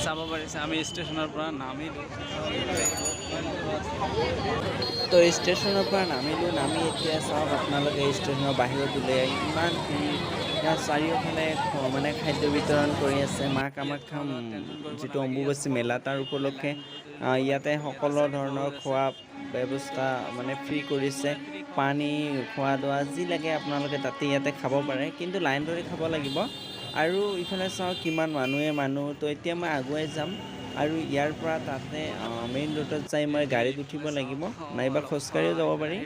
চাব পাৰিছে আমি ষ্টেচনৰ পৰা নামিলোঁ তো ষ্টেচনৰ পৰা নামিলোঁ নামি এতিয়া চাওক আপোনালোকে ষ্টেচনৰ বাহিৰত ওলাই ইমান ভিৰ ইয়াৰ চাৰিওফালে মানে খাদ্য বিতৰণ কৰি আছে মা কামাখ্যা যিটো অম্বুবাচী মেলা তাৰ উপলক্ষে ইয়াতে সকলো ধৰণৰ খোৱা ব্যৱস্থা মানে ফ্ৰী কৰিছে পানী খোৱা দোৱা যি লাগে আপোনালোকে তাতে ইয়াতে খাব পাৰে কিন্তু লাইন ধৰি খাব লাগিব আৰু ইফালে চাওক কিমান মানুহ তো এতিয়া মই আগুৱাই যাম আৰু ইয়াৰ পৰা তাতে মেইন ৰোডত যাই মই গাড়ীত উঠিব লাগিব নাইবা খোজকাঢ়িও যাব পাৰি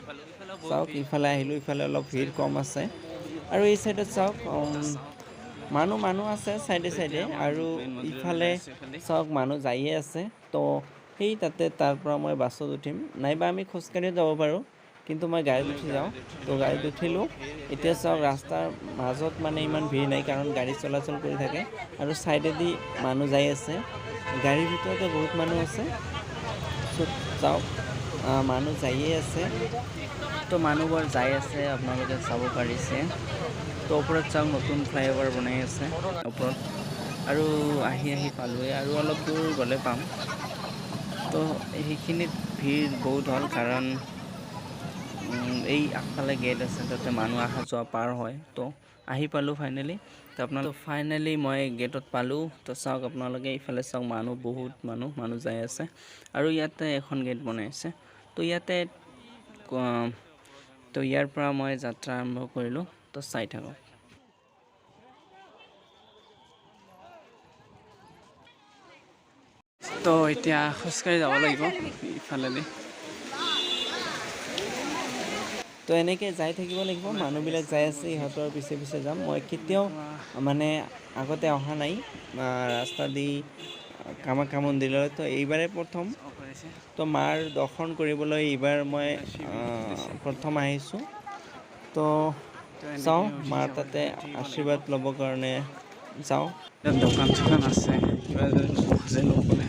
চাওক ইফালে আহিলোঁ ইফালে অলপ ভিৰ কম আছে আৰু এই চাইডত চাওক মানুহ আছে চাইডে আৰু ইফালে চাওক মানুহ যায়ে আছে তো সেই তাতে তাৰ পৰা মই বাছত উঠিম নাইবা আমি খোজকাঢ়িও যাব পাৰোঁ কিন্তু মই গাড়ীত উঠি যাওঁ তো গাড়ীত উঠিলোঁ এতিয়া চাওক ৰাস্তাৰ মাজত মানে ইমান ভিৰ নাই কাৰণ গাড়ী চলাচল কৰি থাকে আৰু চাইডেদি মানুহ যাই আছে গাড়ীৰ ভিতৰতে বহুত মানুহ আছে চব চাওক মানুহ যায়ে আছে তো মানুহবোৰ যাই আছে আপোনালোকে চাব পাৰিছে তো ওপৰত চাওক নতুন ফ্লাইঅভাৰ বনাই আছে ওপৰত আৰু আহি পালোঁৱে আৰু অলপ দূৰ গ'লে পাম তো সেইখিনিত ভিৰ বহুত হ'ল কাৰণ এই আগফালে গেট আছে তাতে মানুহ অহা যোৱা পাৰ হয় তো আহি পালোঁ ফাইনেলি তো আপোনালোক ফাইনেলি মই গেটত পালোঁ তো চাওক আপোনালোকে ইফালে চাওক বহুত মানুহ যাই আছে আৰু ইয়াতে এখন গেট বনাইছে তো ইয়াতে তো ইয়াৰ পৰা মই যাত্ৰা আৰম্ভ কৰিলোঁ তো চাই থাকক তো এতিয়া খোজকাঢ়ি যাব লাগিব ইফালেদি তো এনেকৈ যাই থাকিব লাগিব মানুহবিলাক যাই আছে ইহঁতৰ পিছে যাম মই কেতিয়াও মানে আগতে অহা নাই ৰাস্তা দি কামাখ্যা মন্দিৰলৈ তো এইবাৰে প্ৰথম তো মাৰ দৰ্শন কৰিবলৈ এইবাৰ মই প্ৰথম আহিছোঁ তো চাওঁ মাৰ তাতে আশীৰ্বাদ ল'বৰ কাৰণে যাওঁ দোকান চোকান আছে কিবা যে নকলে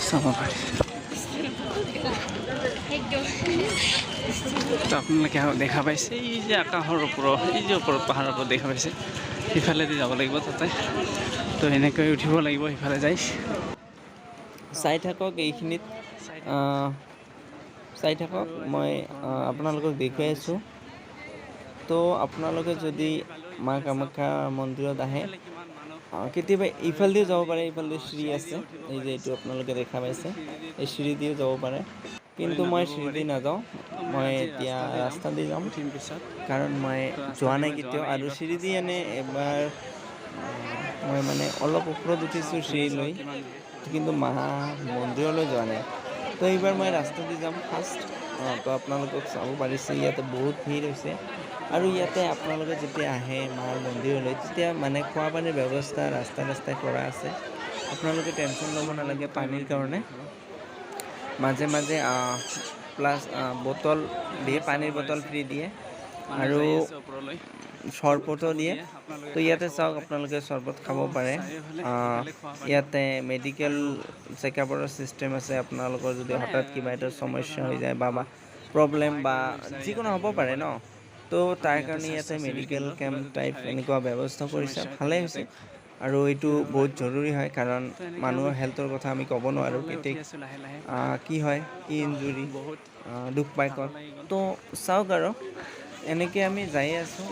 চাব পাৰি তো আপোনালোকে দেখা পাইছে এই যে আকাশৰ ওপৰত এই যে ওপৰত পাহাৰৰ ওপৰত দেখা পাইছে সিফালেদি যাব লাগিব তাতে তো এনেকৈ উঠিব লাগিব সিফালে যাই চাই থাকক এইখিনিত চাই থাকক মই আপোনালোকক দেখুৱাই আছোঁ তো আপোনালোকে যদি মা কামাখ্যা মন্দিৰত আহে কেতিয়াবা ইফালেদিও যাব পাৰে ইফালেদি চিৰি আছে এই যে এইটো আপোনালোকে দেখা পাইছে এই চিৰি দিও যাব পাৰে কিন্তু মই চিৰি দি নাযাওঁ মই এতিয়া ৰাস্তা দি যাম কাৰণ মই যোৱা নাই কেতিয়াও আৰু চিৰি দি এবাৰ মই মানে অলপ ওপৰত উঠিছোঁ চিৰি লৈ কিন্তু মা মন্দিৰলৈ যোৱা নাই তো এইবাৰ মই ৰাস্তা দি যাম ফাৰ্ষ্ট তো আপোনালোকক চাব পাৰিছে ইয়াতে বহুত ভিৰ হৈছে আৰু ইয়াতে আপোনালোকে যেতিয়া আহে মাৰ মন্দিৰলৈ তেতিয়া মানে খোৱা পানীৰ ব্যৱস্থা ৰাস্তাই কৰা আছে আপোনালোকে টেনশ্যন ল'ব নালাগে পানীৰ কাৰণে মাজে বটল দিয়ে পানীৰ বটল ফ্ৰী দিয়ে আৰু চৰবতো দিয়ে তো ইয়াতে চাওক আপোনালোকে চৰবত খাব পাৰে ইয়াতে মেডিকেল চেকআপৰ চিষ্টেম আছে আপোনালোকৰ যদি হঠাৎ কিবা এটা সমস্যা হৈ যায় বা প্ৰব্লেম বা যিকোনো হ'ব পাৰে ন তো তাৰ কাৰণে ইয়াতে মেডিকেল কেম্প টাইপ এনেকুৱা ব্যৱস্থা কৰিছে ভালেই হৈছে আৰু এইটো বহুত জৰুৰী হয় কাৰণ মানুহৰ হেল্থৰ কথা আমি ক'ব নোৱাৰোঁ কেতিয়া কি হয় কি ইনজুৰি দুখ পাই ক'ত তো চাওক আৰু এনেকৈ আমি যাই আছোঁ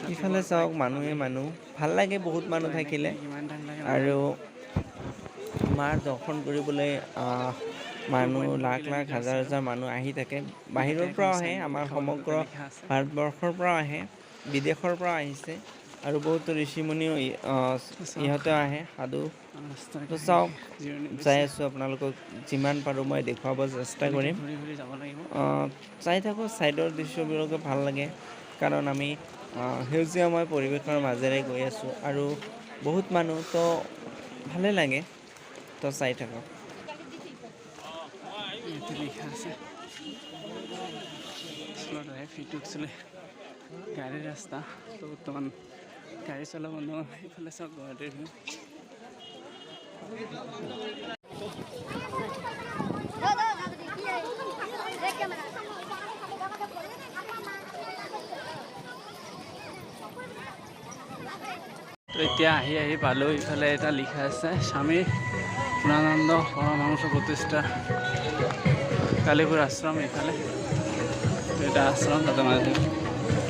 ইফালে চাওক মানুহ ভাল লাগে বহুত মানুহ থাকিলে আৰু মাৰ দৰ্শন কৰিবলৈ মানুহ লাখ হাজাৰ মানুহ আহি থাকে বাহিৰৰ পৰা আহে আমাৰ সমগ্ৰ ভাৰতবৰ্ষৰ পৰা আহে বিদেশৰ পৰা আহিছে আৰু বহুতো ঋষিমুনিও ইহঁতে আহে সাধু তো চাওক যাই আছোঁ আপোনালোকক যিমান পাৰোঁ মই দেখুৱাব চেষ্টা কৰিম চাই থাকোঁ ছাইডৰ দৃশ্যবিলাকো ভাল লাগে কাৰণ আমি সেউজীয়াময় পৰিৱেশৰ মাজেৰে গৈ আছোঁ আৰু বহুত মানুহ তো ভালে লাগে তো চাই থাকক গাড়ীৰ ৰাস্তা তো বৰ্তমান গাড়ী চলা বন্ধ এইফালে চাওক গুৱাহাটীৰ এতিয়া আহি পালোঁ ইফালে এটা লিখা আছে স্বামী পূৰ্ণানন্দ পৰমহংস প্ৰতিষ্ঠা কালীপুৰ আশ্ৰম এইফালে এটা আশ্ৰম তাতে মাজে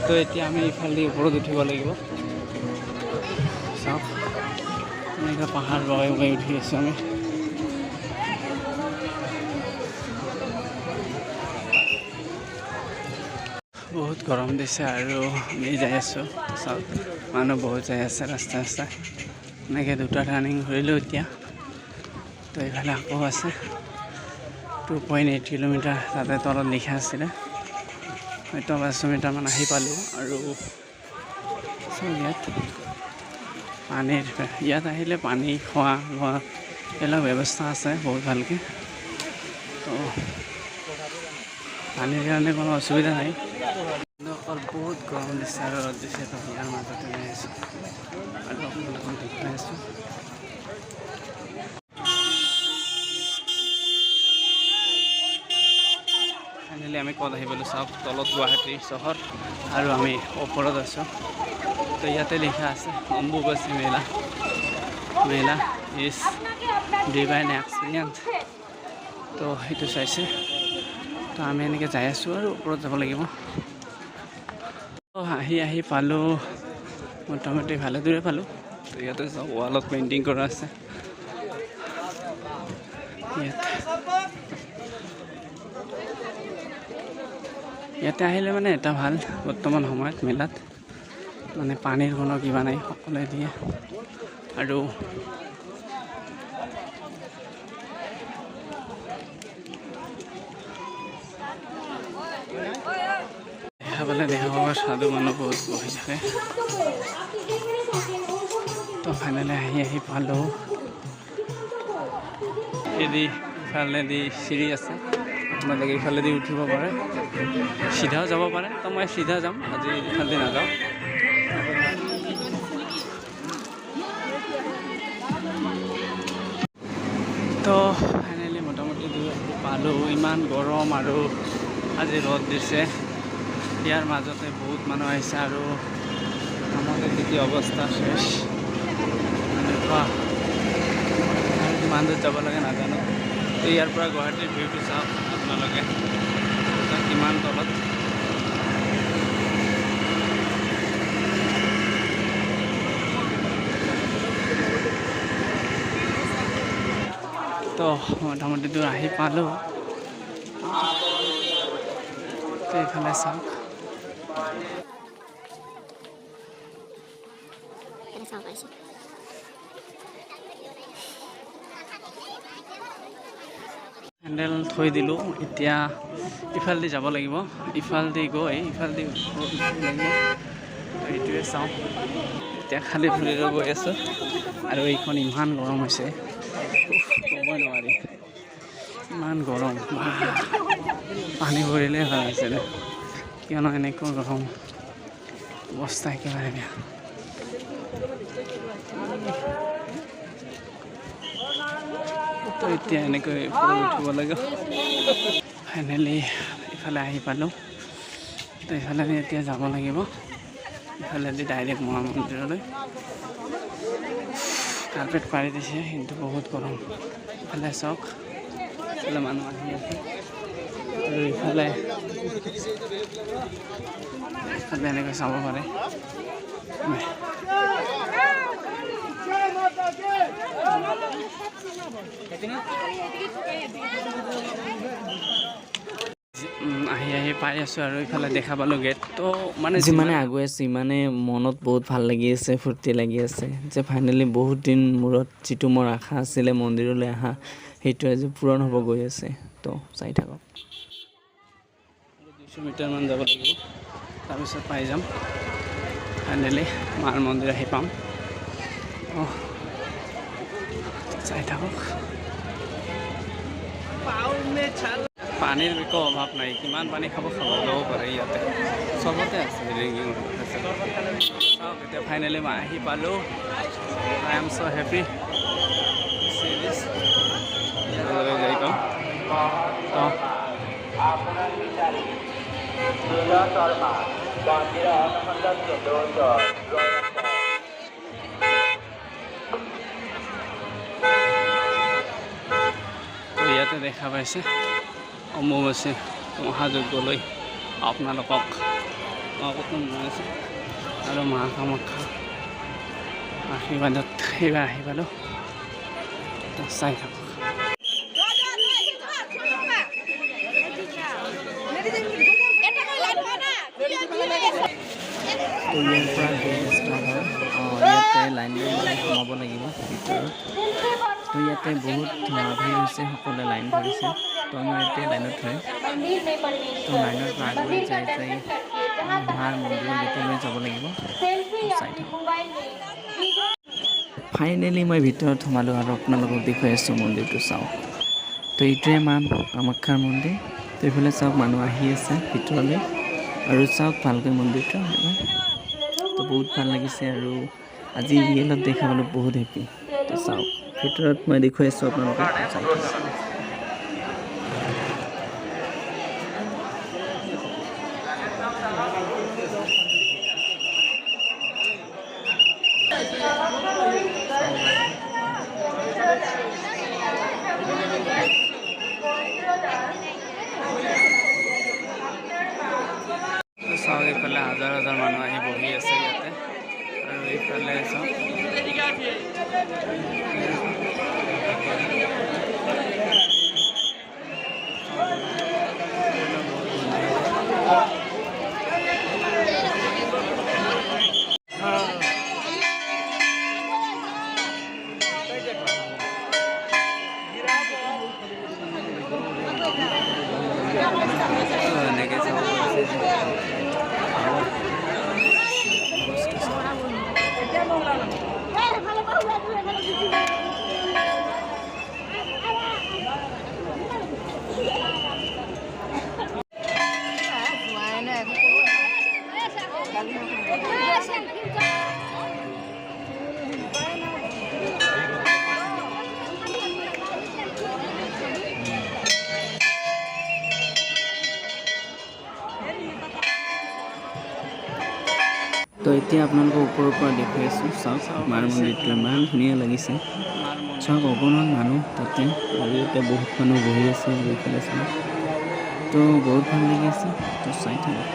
তো এতিয়া আমি ইফালে ওপৰত উঠিব লাগিব চাওক এনেকৈ পাহাৰ বগাই বগাই উঠি আছোঁ আমি বহুত গৰম দিছে আৰু আমি যাই আছোঁ চাওক মানুহ বহুত যাই আছে ৰাস্তা এনেকৈ দুটা টাৰ্ণিং ঘূৰিলোঁ এতিয়া তো এইফালে আকৌ আছে 2.8 কিলোমিটাৰ তাতে তলত লিখা আছিলে হয়তো 500 মিটাৰমান আহি পালোঁ আৰু ইয়াত আহিলে পানী খোৱা এইবিলাক ব্যৱস্থা আছে বহুত ভালকৈ তো পানীৰ কাৰণে কোনো অসুবিধা নাই অকল বহুত গৰম দিছে আৰু ৰ'দ দিছে তো ইয়াৰ মাজতে যাই আছোঁ আৰু আপোনালোকক দেখুৱাই আছোঁ ফাইনেলি আমি ক'ত আহি পালোঁ চাওক তলত গুৱাহাটী চহৰ আৰু আমি ওপৰত আছোঁ তো ইয়াতে লিখা আছে অম্বুবাচী মেলা ইজ ডিভাইন এক্সপিৰিয়েঞ্চ তো সেইটো চাইছে তো আমি এনেকৈ যাই আছোঁ আৰু ওপৰত যাব লাগিব আহি পালোঁ মোটামুটি ভালে দূৰে পালোঁ তো ইয়াতে চাওক ৱালত পেইণ্টিং কৰা আছে ইয়াতে আহিলে মানে এটা ভাল বৰ্তমান সময়ত মেলাত মানে পানীৰ কোনো কিবা নাই সকলোৱে দিয়ে আৰু দেখা পাব সাধু মানুহ বহুত বহি থাকে তো ফাইনেলি আহি পালোঁ ইফালেদি চিৰি আছে আপোনালোকে ইফালেদি উঠিব পাৰে চিধাও যাব পাৰে তো মই চিধা যাম আজি ইফালেদি নাযাওঁ তো ফাইনেলি মোটামুটি পালোঁ ইমান গৰম আৰু আজি ৰ'দ দিছে ইয়াৰ মাজতে বহুত মানুহ আহিছে আৰু আমাৰ যি অৱস্থা শেষ এনেকুৱা কিমান দূৰ যাব লাগে নাজানো তো ইয়াৰ পৰা গুৱাহাটীৰ ভিউটো চাওক আপোনালোকে কিমান তলত তো মোটামুটি দূৰ আহি পালোঁ তো এইফালে চাওক হেণ্ডেল থৈ দিলোঁ এতিয়া ইফালেদি যাব লাগিব ইফালেদি লাগিব এইটোৱে চাওঁ এতিয়া খালী ভৰিৰে গৈ আছোঁ আৰু এইখন ইমান গৰম হৈছে ক'বই নোৱাৰি ইমান গৰম পানী ভৰিলে ভাল আছিলে কিয়নো এনেকুৱা গৰম অৱস্থা একেবাৰে বেয়া তো এতিয়া এনেকৈ উঠিব লাগে ফাইনেলি ইফালে আহি পালোঁ তো ইফালে এতিয়া যাব লাগিব ইফালেদি ডাইৰেক্ট মহা মন্দিৰলৈ কাৰ্পেট পাৰি দিছে কিন্তু বহুত গৰম ইফালে চাওক ইফালে মানুহ আহি আছে আৰু ইফালে এনেকৈ চাব পাৰে আহি পাই আছোঁ আৰু ইফালে দেখা পালোঁ গেট তো মানে যিমানে আগুৱাই আছে ইমানে মনত বহুত ভাল লাগি আছে ফূৰ্তি লাগি আছে যে ফাইনেলি বহুত দিন মূৰত যিটো মোৰ আশা আছিলে মন্দিৰলৈ অহা সেইটো আজি পূৰণ হ'ব গৈ আছে তো চাই থাকক 200 মিটাৰমান যাব লাগিব তাৰপিছত পাই যাম ফাইনেলি মাৰ মন্দিৰ আহি পাম চাই থাকক পানীৰ একো অভাৱ নাই কিমান পানী খাব ল'ব পাৰে ইয়াতে চবতে আছে চাওক এতিয়া ফাইনেলি মই আহি পালোঁ আই এম ছ' হেপী যাই পাম ইয়াতে দেখা পাইছে অম্বুবাচী মহাযজ্ঞলৈ আপোনালোকক স্বাগতম জনাইছোঁ আৰু মা কামাখ্যা আশীৰ্বাদত এইবাৰ আহি পালোঁ চাই থাকক ইয়াৰ পৰা গেট ষ্টাৰ্ট হয় ইয়াতে লাইন লৈ সোমাব লাগিব ভিতৰত তো ইয়াতে বহুত ভিৰ হৈছে সকলোৱে লাইন ধৰিছে তো আমি ইয়াতে লাইনত ধৰে তো লাইনৰ পৰা আগুৱাই যাই মাৰ মন্দিৰৰ ভিতৰলৈ যাব লাগিব চাই থাকক ফাইনেলি মই ভিতৰত সোমালোঁ আৰু আপোনালোকক দেখুৱাই আছোঁ মন্দিৰটো চাওক তো এইটোৱে মা কামাখ্যাৰ মন্দিৰ তো এইফালে চাওক মানুহ আহি আছে ভিতৰলৈ আৰু চাওক ভালকৈ মন্দিৰটো তো বহুত ভাল লাগিছে আৰু আজি ৰিয়েলত দেখা পালোঁ বহুত হেপী তো চাওক ভিতৰত মই দেখুৱাই আছোঁ আপোনালোকক চাই থাকক চাওক এইফালে হাজাৰ হাজাৰ মানুহ আহি বহি আছে ইয়াতে আৰু এইফালে চাওক এনেকৈ চাব তো এতিয়া আপোনালোকক ওপৰৰ পৰা দেখুৱাই আছোঁ চাওক মাৰ মন্দিৰটো ইমান ধুনীয়া লাগিছে চাওক অগণন মানুহ তাতে আৰু এতিয়া বহুত মানুহ বহি আছে আৰু এইফালে চাওক তো বহুত ভাল লাগি আছে তো চাই থাকক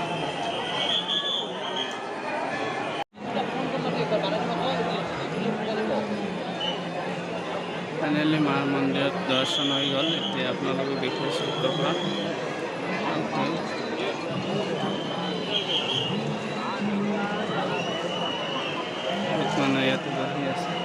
ফাইনেলি মাৰ মন্দিৰত দৰ্শন হৈ গ'ল এতিয়া আপোনালোকক দেখুৱাইছোঁ ওপৰৰ পৰা মানুহ ইয়াতে বহি আছে